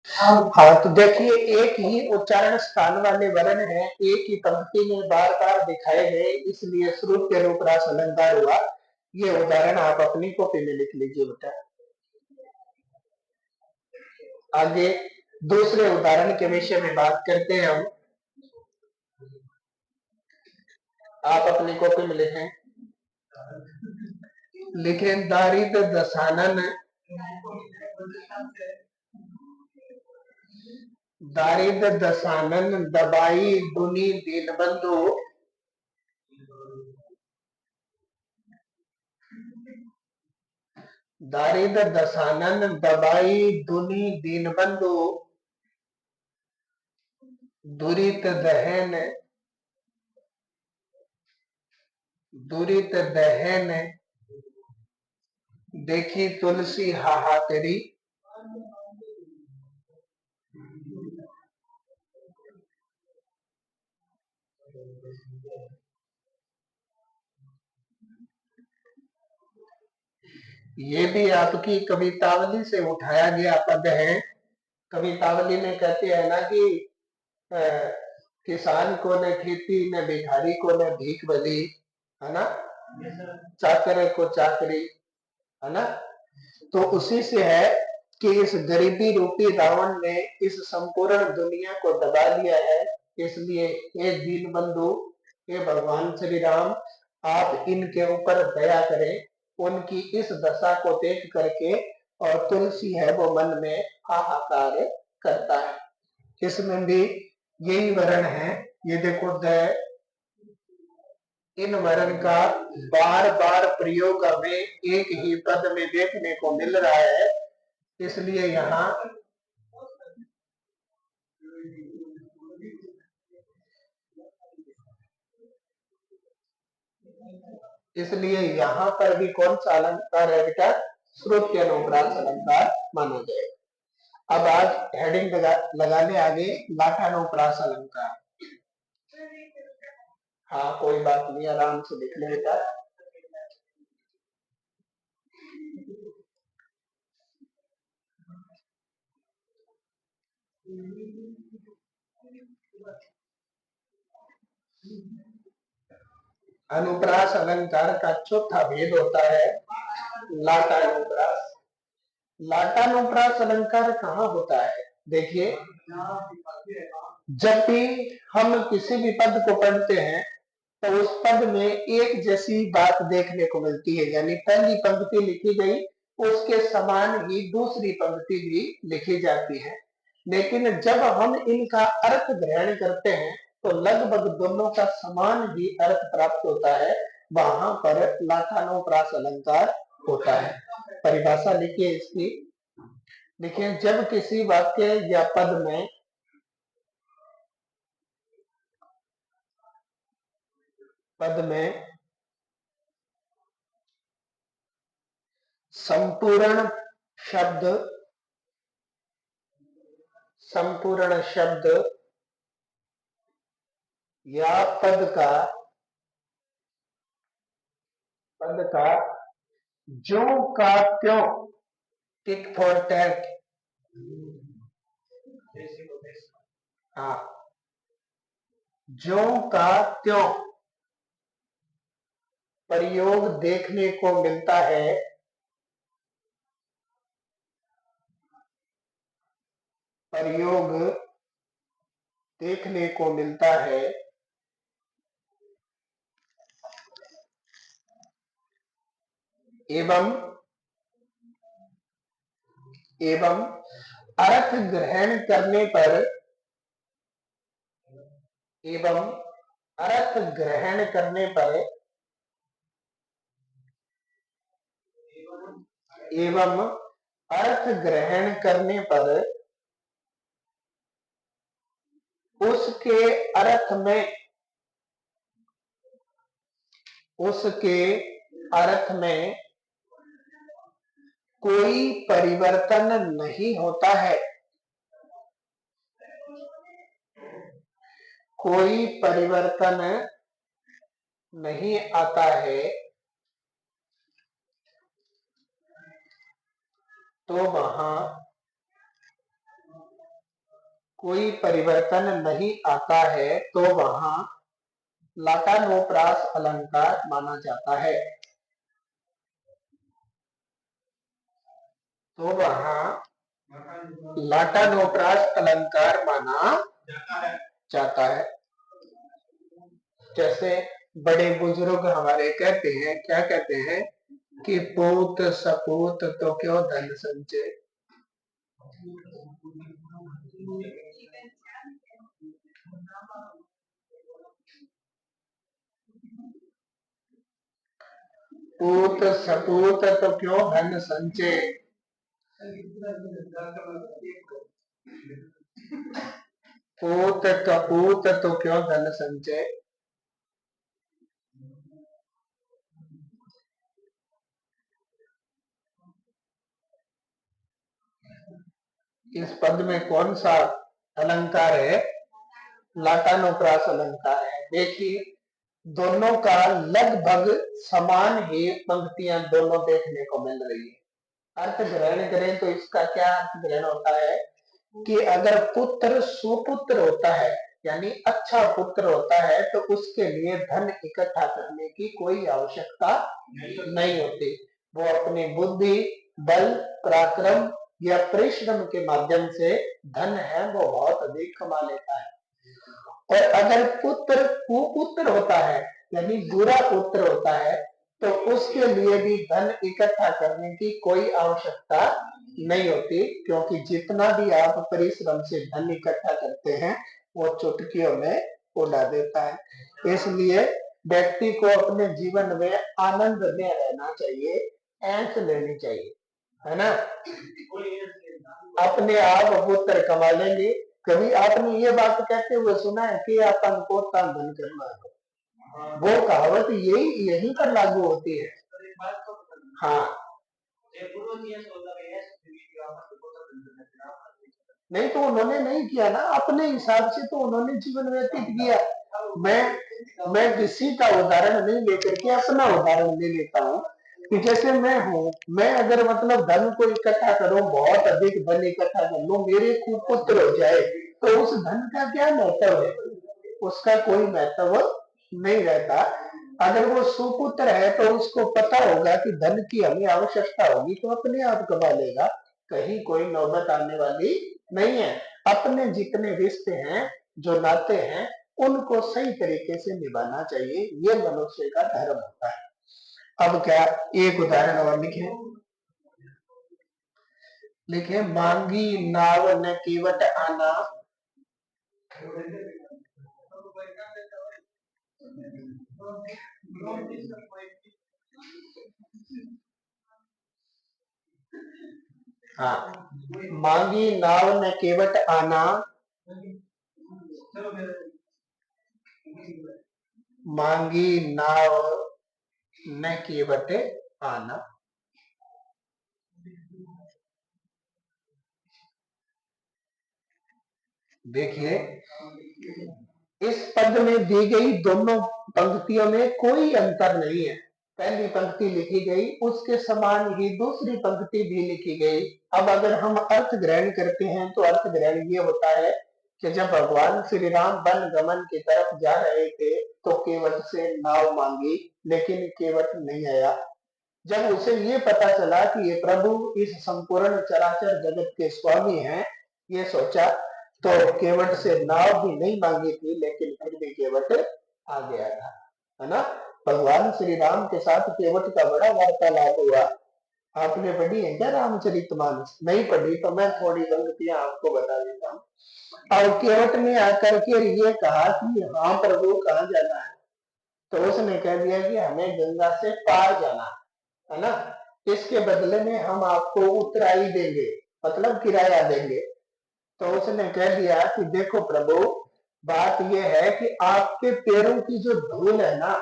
हाँ, तो देखिए एक ही उच्चारण स्थान वाले वर्ण है, एक ही पंक्ति में बार बार दिखाए गए, इसलिए श्रुत्य रूप रास अलंकार हुआ। ये उदाहरण आप अपनी कॉपी में लिख लीजिए बेटा। आगे दूसरे उदाहरण के विषय में बात करते हैं हम। आप अपनी कॉपी में लिखें। लिखें दारिद्र दशानन, दारिद्र दशानन दबाई दुनी दीनबंधु, दारिद्र दशानन दबाई दुनी दीनबंधु, दुरित दहन, दुरित दहन देखी तुलसी हाहाकरी। ये भी आपकी कवितावली से उठाया गया पद है। कवितावली में कहते हैं ना कि अ, किसान को न खेती न भिखारी को न भीख बली, है ना, चाकर को चाकरी, है ना। तो उसी से है कि इस गरीबी रूपी रावण ने इस संपूर्ण दुनिया को दबा लिया है। इसलिए हे दीन बंधु, हे भगवान श्री राम, आप इनके ऊपर दया करें। उनकी इस दशा को देख करके और तुलसी है वो मन में हाहाकार करता है। इसमें भी यही वर्ण है। ये देखो द, इन वर्ण का बार बार प्रयोग हमें एक ही पद में देखने को मिल रहा है। इसलिए यहाँ इसलिए यहाँ पर भी कौन सा अलंकार है बेटा? श्रुत्य अनुप्रास अलंकार माना जाएगा। अब आज हेडिंग लगाने आगे लाठानुप्रास अलंकार। हाँ कोई बात नहीं, आराम से लिख ले बेटा। अनुप्रास अलंकार का चौथा भेद होता है लाटानुप्रास। लाटानुप्रास अलंकार कहाँ होता है? देखिए, जब भी हम किसी भी पद को पढ़ते हैं तो उस पद में एक जैसी बात देखने को मिलती है, यानी पहली पंक्ति लिखी गई उसके समान ही दूसरी पंक्ति भी लिखी जाती है। लेकिन जब हम इनका अर्थ ग्रहण करते हैं तो लगभग दोनों का समान ही अर्थ प्राप्त होता है। वहां पर लाठानुप्रास अलंकार होता है। परिभाषा लिखिए इसकी। देखिए, जब किसी वाक्य या पद में संपूर्ण शब्द, संपूर्ण शब्द या पद का जो का त्यों, टिक फॉर टैट, हाँ, जो का त्यों प्रयोग देखने को मिलता है, प्रयोग देखने को मिलता है, एवं एवं अर्थ ग्रहण करने पर, एवं अर्थ ग्रहण करने पर, एवं अर्थ ग्रहण करने पर उसके अर्थ में, उसके अर्थ में कोई परिवर्तन नहीं होता है, कोई परिवर्तन नहीं आता है, तो वहां कोई परिवर्तन नहीं आता है तो वहां लाटानोप्रास अलंकार माना जाता है। तो वहां लाटानोप्रास अलंकार माना जाता है। जैसे बड़े बुजुर्ग हमारे कहते हैं, क्या कहते हैं कि पूत सपूत तो क्यों धन संचय। पूत सपूत तो क्यों धन संचय। पूत कपूत तो क्यों धन संचय। इस पद में कौन सा अलंकार है? लाटानुप्रास अलंकार है। देखिए दोनों का लगभग समान ही पंक्तियां दोनों देखने को मिल रही है। अर्थ ग्रहण करें तो इसका क्या अर्थ ग्रहण होता है कि अगर पुत्र सुपुत्र होता है यानी अच्छा पुत्र होता है तो उसके लिए धन इकट्ठा करने की कोई आवश्यकता नहीं होती। वो अपनी बुद्धि बल पराक्रम या परिश्रम के माध्यम से धन है वो बहुत अधिक कमा लेता है। और अगर पुत्र कुपुत्र होता है यानी बुरा पुत्र होता है तो उसके लिए भी धन इकट्ठा करने की कोई आवश्यकता नहीं होती, क्योंकि जितना भी आप परिश्रम से धन इकट्ठा करते हैं वो चुटकियों में उड़ा देता है। इसलिए व्यक्ति को अपने जीवन में आनंद में रहना चाहिए, ऐश लेनी चाहिए, है ना। अपने आप पुत्र कमा लेंगे। कभी आपने ये बात कहते हुए सुना है कि अपन को धन करना है? वो कहावत यही यहीं पर लागू होती है। हाँ नहीं तो उन्होंने नहीं किया ना, अपने हिसाब से तो उन्होंने जीवन व्यतीत किया। मैं किसी का उदाहरण नहीं लेकर के अपना उदाहरण ले लेता हूँ कि जैसे मैं हूँ, मैं अगर मतलब धन को इकट्ठा करूं, बहुत अधिक धन इकट्ठा कर लूं, मेरे कुपुत्र हो जाए तो उस धन का क्या महत्व है? उसका कोई महत्व नहीं रहता। अगर वो सुपुत्र है तो उसको पता होगा कि धन की हमें आवश्यकता होगी तो अपने आप कमा लेगा, कहीं कोई नौबत आने वाली नहीं है। अपने जितने रिश्ते हैं जो नाते हैं उनको सही तरीके से निभाना चाहिए, ये मनुष्य का धर्म होता है। अब क्या एक उदाहरण और लिखे, मांगी नाव न केवट आना। हाँ, मांगी नाव न केवट आना, मांगी नाव न केवट आना। देखिए इस पद में दी गई दोनों पंक्तियों में कोई अंतर नहीं है। पहली पंक्ति लिखी गई उसके समान ही दूसरी पंक्ति भी लिखी गई। अब अगर हम अर्थ ग्रहण करते हैं तो अर्थ ग्रहण ये होता है कि जब भगवान श्री राम वन गमन की तरफ जा रहे थे तो केवट से नाव मांगी लेकिन केवट नहीं आया। जब उसे ये पता चला कि ये प्रभु इस संपूर्ण चराचर जगत के स्वामी हैं, ये सोचा तो केवट से नाव भी नहीं मांगी थी लेकिन फिर भी केवट आ गया था, है ना। भगवान श्री राम के साथ केवट का बड़ा वार्तालाप हुआ। आपने पढ़ी है क्या रामचरितमानस? नहीं पढ़ी तो मैं थोड़ी पंक्तियां आपको बता देता हूँ। और केवट ने आकर के ये कहा कि हाँ प्रभु कहाँ जाना है? तो उसने कह दिया कि हमें गंगा से पार जाना है ना, इसके बदले में हम आपको उतराई देंगे, मतलब किराया देंगे। तो उसने कह दिया कि देखो प्रभु बात यह है कि आपके पैरों की जो धूल है ना,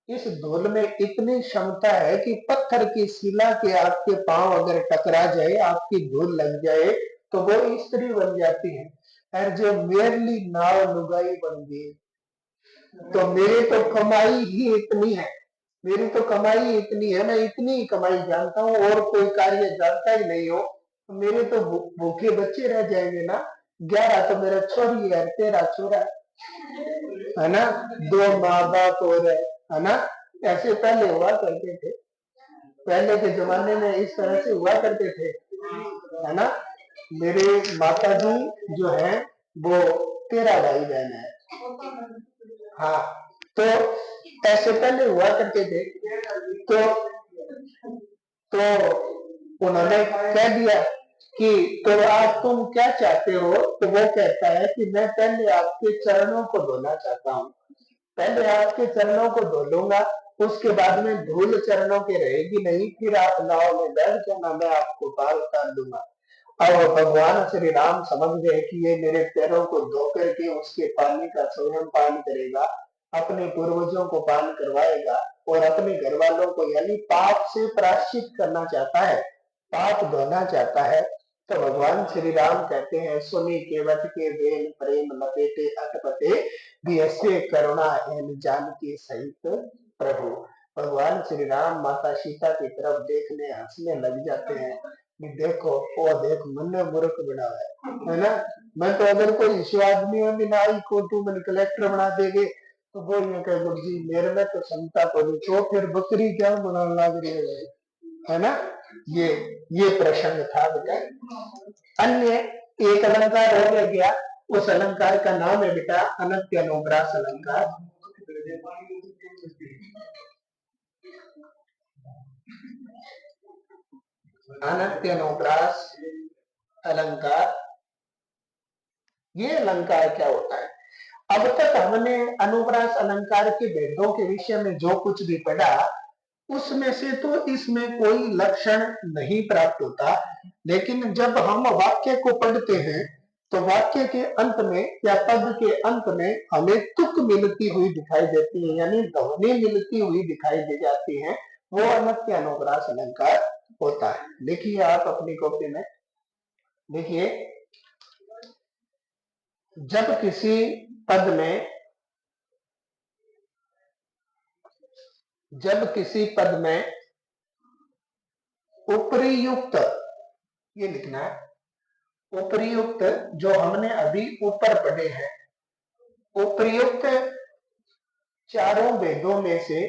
इस धूल में इतनी क्षमता है कि पत्थर की शिला के आपके पांव अगर टकरा जाए, आपकी धूल लग जाए तो वो स्त्री बन जाती है। और जो मेरी नाव लुगाई बन गई तो मेरी तो कमाई ही इतनी है, मेरी तो कमाई इतनी है, मैं इतनी ही कमाई जानता हूँ और कोई कार्य जानता ही नहीं हो, तो मेरे तो भूखे बच्चे रह जाएंगे ना। 11 तो मेरा छोरी है, 13 छोरा है ना, 2 माँ बाप और है ना। ऐसे पहले हुआ करते थे, पहले के जमाने में इस तरह से हुआ करते थे, है ना। मेरे माता जी जो है वो 13 भाई बहन है। हाँ, तो ऐसे पहले हुआ करते थे। तो उन्होंने कह दिया कि तो आप तुम क्या चाहते हो, तो वो कहता है कि मैं पहले आपके चरणों को धोना चाहता हूँ, पहले आपके चरणों को धो लूंगा, उसके बाद में धूल चरणों के रहेगी नहीं, फिर आप नाव में बैठ जाना, मैं आपको पार उतार दूंगा। और भगवान श्री राम समझ गए कि ये मेरे पैरों को धो करके उसके पानी का स्वयं पान करेगा, अपने पूर्वजों को पान करवाएगा और अपने घर वालों को यानी पाप से प्रायश्चित करना चाहता है, पाप धोना चाहता है। तो भगवान श्री राम कहते हैं, सुनी केवट के वेल प्रेम लपेटे अटपटे, भी ऐसे करुणा है जान के सहित प्रभु। भगवान श्री राम माता सीता की तरफ देखने हंसने लग जाते हैं कि देखो वो देख मन मूर्ख बना है ना। मैं तो अगर कोई इसी आदमी में भी ना आई को तू मैंने कलेक्टर बना देगे तो वो ये कहे गुरु जी मेरे में तो क्षमता को नहीं, तो फिर बकरी क्या बनाने लग रही है ना। ये ये प्रसंग था बेटा। अन्य एक अलंकार हो गया, उस अलंकार का नाम है बेटा अनत्य अनुप्रास अलंकार। अनत्य अनुप्रास अलंकार, ये अलंकार क्या होता है। अब तक हमने अनुप्रास अलंकार के भेदों के विषय में जो कुछ भी पढ़ा, उसमें से तो इसमें कोई लक्षण नहीं प्राप्त होता, लेकिन जब हम वाक्य को पढ़ते हैं तो वाक्य के अंत में या पद के अंत में हमें तुक मिलती हुई दिखाई देती है, यानी ध्वनि मिलती हुई दिखाई दे जाती है, वो अनत्य अनुप्रास अलंकार होता है। देखिए आप अपनी कॉपी में देखिए, जब किसी पद में उपरियुक्त, ये लिखना है उपरियुक्त, जो हमने अभी ऊपर पढ़े हैं, उपरियुक्त चारों वेदों में से,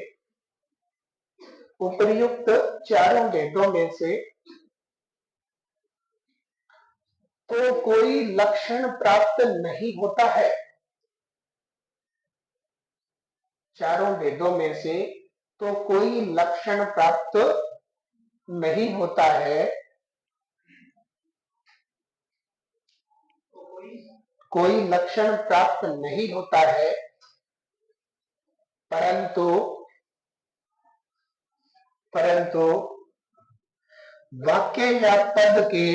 उपरियुक्त चारों वेदों में से तो कोई लक्षण प्राप्त नहीं होता है, चारों वेदों में से तो कोई लक्षण प्राप्त नहीं होता है, कोई लक्षण प्राप्त नहीं होता है, परंतु परंतु वाक्य या पद के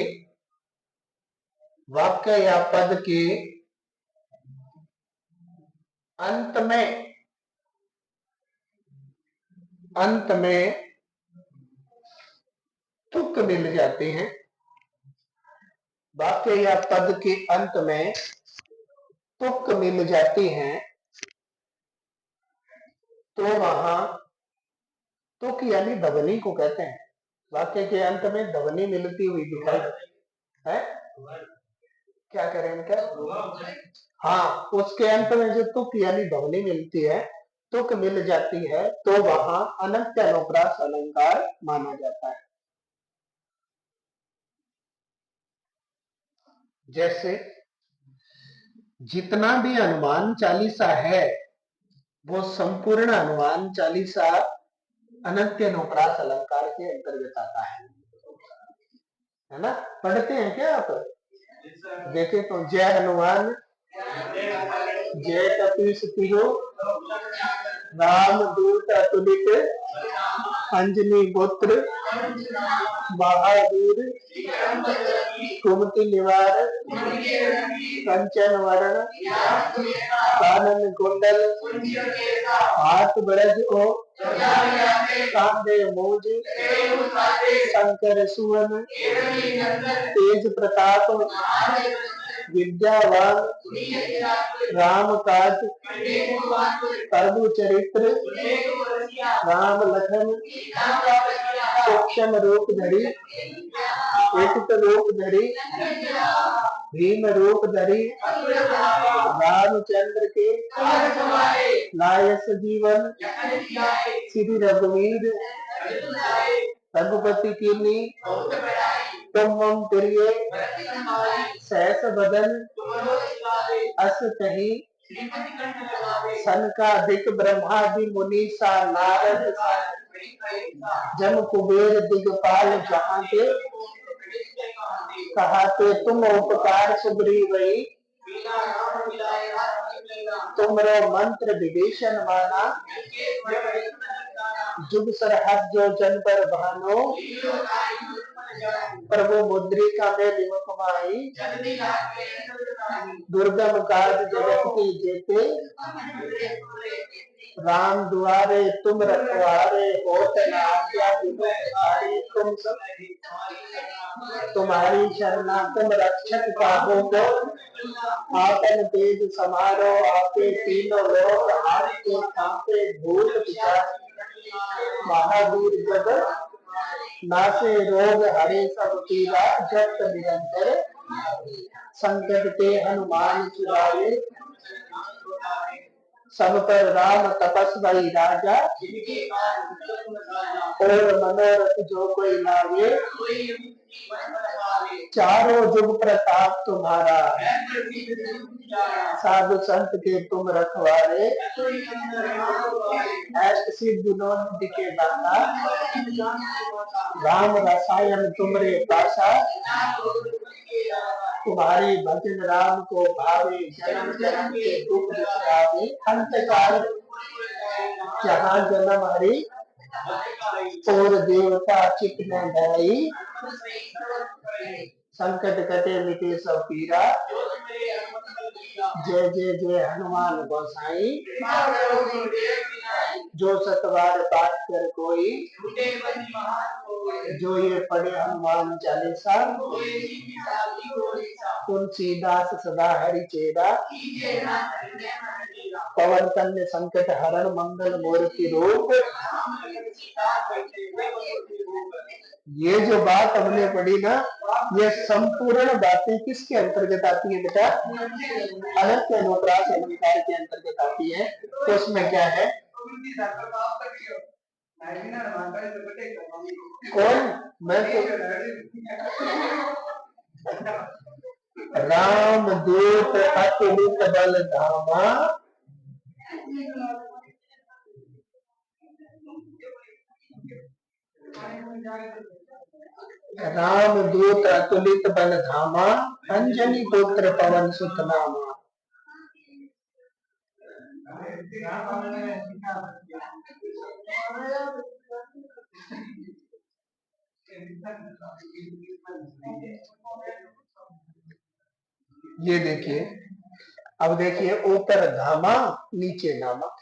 अंत में तुक मिल जाते हैं, वाक्य या पद के अंत में तुक मिल जाती हैं, तो वहां तुक यानी ध्वनि को कहते हैं, वाक्य के अंत में ध्वनि मिलती हुई दिखाई है, क्या करें क्या, हाँ उसके अंत में जो तुक यानी ध्वनि मिलती है, तुक मिल जाती है, तो वहां अनंत अनुप्रास अलंकार माना जाता है। जैसे जितना भी हनुमान चालीसा है वो संपूर्ण हनुमान चालीसा अनंत अनुप्रास अलंकार के अंतर्गत आता है ना। पढ़ते हैं क्या आप, देखे तो जय हनुमान जय कपीस तिहु राम दूत अतुलित अंजनी पुत्र महावीर कुमति निवार कंचन वरण कानन कुंडल हाथ ब्रज ओ कांधे मूज शंकर सुवन तेज प्रताप विद्यावान राम काज प्रभु चरित्र राम लखन सूक्ष्म रूप धरी एक रूप धरी भीम रूप धरी रामचंद्र के लायस जीवन श्री रघुवीर रघुपति कीन्ही तुम मम प्रिय सहस बदन अस कही सनकादिक ब्रह्मादि मुनीसा नारद जम कुबेर दिगपाल जहाँ के कहाते तुम उपकार सुग्रीवई तुमरो मंत्र विभीषण माना जुग सरहद जो जन पर भानो प्रभु मुद्रिका में विमुख माई दुर्गम काज जगत की जेते राम दुआरे तुम रखवारे होत न आज्ञा विमुख तुम सब तुम्हारी शरणा तुम रक्षक पाहो को आपन तेज समारो आपे तीनों लोक आपके कांपे भूत पिशाच महावीर जगत नासे रोग हरे सब पीरा जप निरंतर संकट ते हनुमान छुड़ावे सब पर राम तपस्वी राजा और मनोरथ जो कोई लावे चारों जुग प्रताप तुम्हारा साधु संत के तुम रखवारे ऐसे सिद्ध नोन के दाता राम रसायन तुमरे पासा तुम्हारी भजन राम को भावे जन्म जन्म के दुख बिसरावे अंत काल जहाँ जन्म हरि और देवता चित में धरई संकट कटे मिटे सब पीरा जय जय जय हनुमान गोसाई जो सतवार पाठ कर कोई जो ये पढ़े हनुमान चालीसा तुलसीदास सदा हरि चेरा पवन कन्या संकट हरण मंगल मूर्ति रूप। ये जो बात हमने पढ़ी ना, ये संपूर्ण बातें किसके अंतर्गत आती है बेटा? अनंत अनुप्रास अलंकार के अंतर्गत आती है। तो उसमें क्या है? कौन? मैं तो राम दूत अतुलित बल धामा राम दूत अतुलित बल धामा अंजनी पुत्र पवन सुत नामा। ये देखिए, अब देखिए ऊपर धामा नीचे नामा।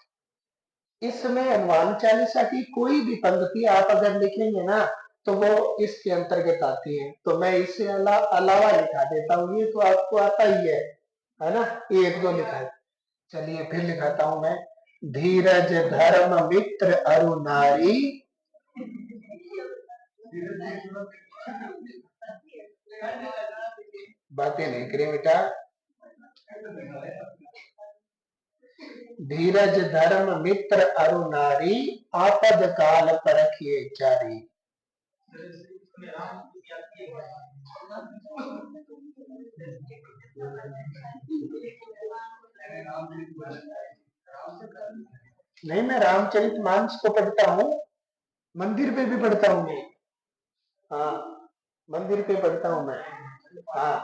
इसमें हनुमान चालीसा की कोई भी पंक्ति आप अगर लिखेंगे ना तो वो इसके अंतर्गत आती है। तो मैं इससे अलावा लिखा देता हूँ, ये तो आपको आता ही है ना? ये एक दो लिखा है। चलिए फिर लिखाता हूं मैं। धीरज धर्म मित्र अरु नारी बातें नहीं करें बेटा। धीरज धर्म मित्र अरु नारी आपद काल परखिए चारी। नहीं, मैं रामचरितमानस को पढ़ता हूँ, मंदिर पे भी पढ़ता हूँ मैं। हाँ, मंदिर पे पढ़ता हूँ मैं। हाँ,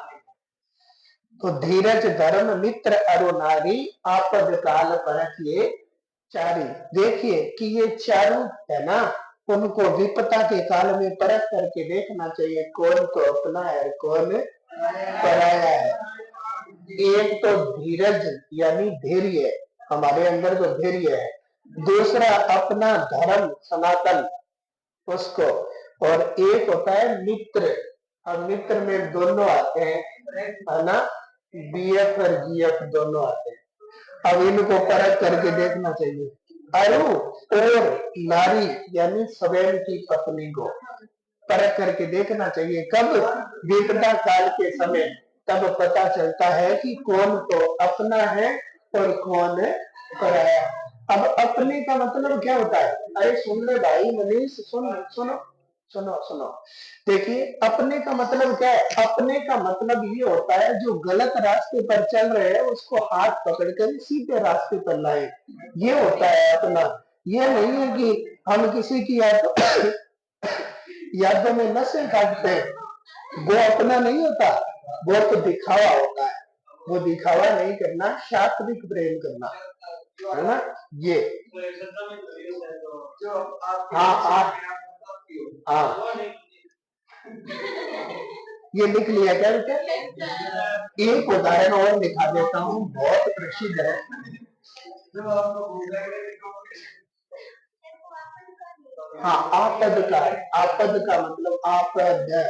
तो धीरज धर्म मित्र अरु नारी आपद काल परखिए चारी। देखिए कि ये चारों है ना, उनको विपदा के काल में परख करके देखना चाहिए कौन तो अपना है कौन पराया है। एक तो धीरज यानी धैर्य, हमारे अंदर जो धैर्य है। दूसरा अपना धर्म सनातन उसको, और एक होता है मित्र। अब मित्र में दोनों आते हैं है ना, बीएफ और जीएफ दोनों आते हैं। अब इनको परख करके देखना चाहिए। अरु और नारी यानी स्वयं की पत्नी को परख करके देखना चाहिए। कब? विपदा काल के समय तब पता चलता है कि कौन तो अपना है और कौन पराया। अब अपने का मतलब क्या होता है? अरे सुन ले भाई मनीष, सुनो सुनो सुनो सुनो। देखिए अपने का मतलब क्या है? अपने का मतलब ये होता है जो गलत रास्ते पर चल रहे हैं उसको हाथ पकड़कर सीधे रास्ते पर लाए, ये होता है अपना। ये नहीं है कि हम किसी की यादों में नशे काटते हैं, वो अपना नहीं होता, वो तो दिखावा होता है। वो दिखावा नहीं करना, शास्त्रिक प्रेम करना, है ना ये। हाँ आप, हाँ ये लिख लिया क्या बेटा? एक उदाहरण और दिखा देता हूँ, बहुत प्रसिद्ध है। हाँ आपद का, आपद का मतलब आपद है,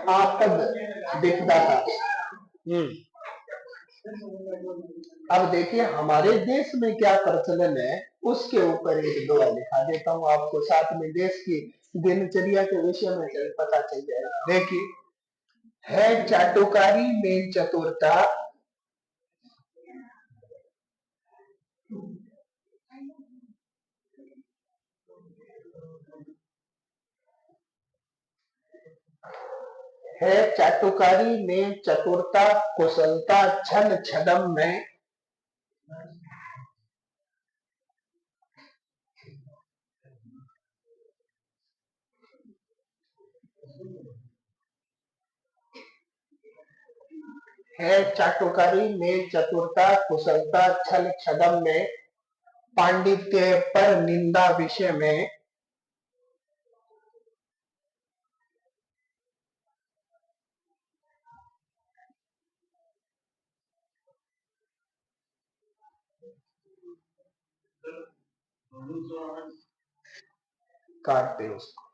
आपद दिखता था। अब देखिए हमारे देश में क्या प्रचलन है, उसके ऊपर एक दो लिखा देता हूँ आपको, साथ में देश की दिनचर्या के विषय में पता चल जाएगा। देखिए, है चाटुकारी में चतुरता, है चाटुकारी में चतुरता, कुशलता छल छदम में, है चाटुकारी में चतुरता, कुशलता छल छदम में, पांडित्य पर निंदा विषय में, काटते उसको।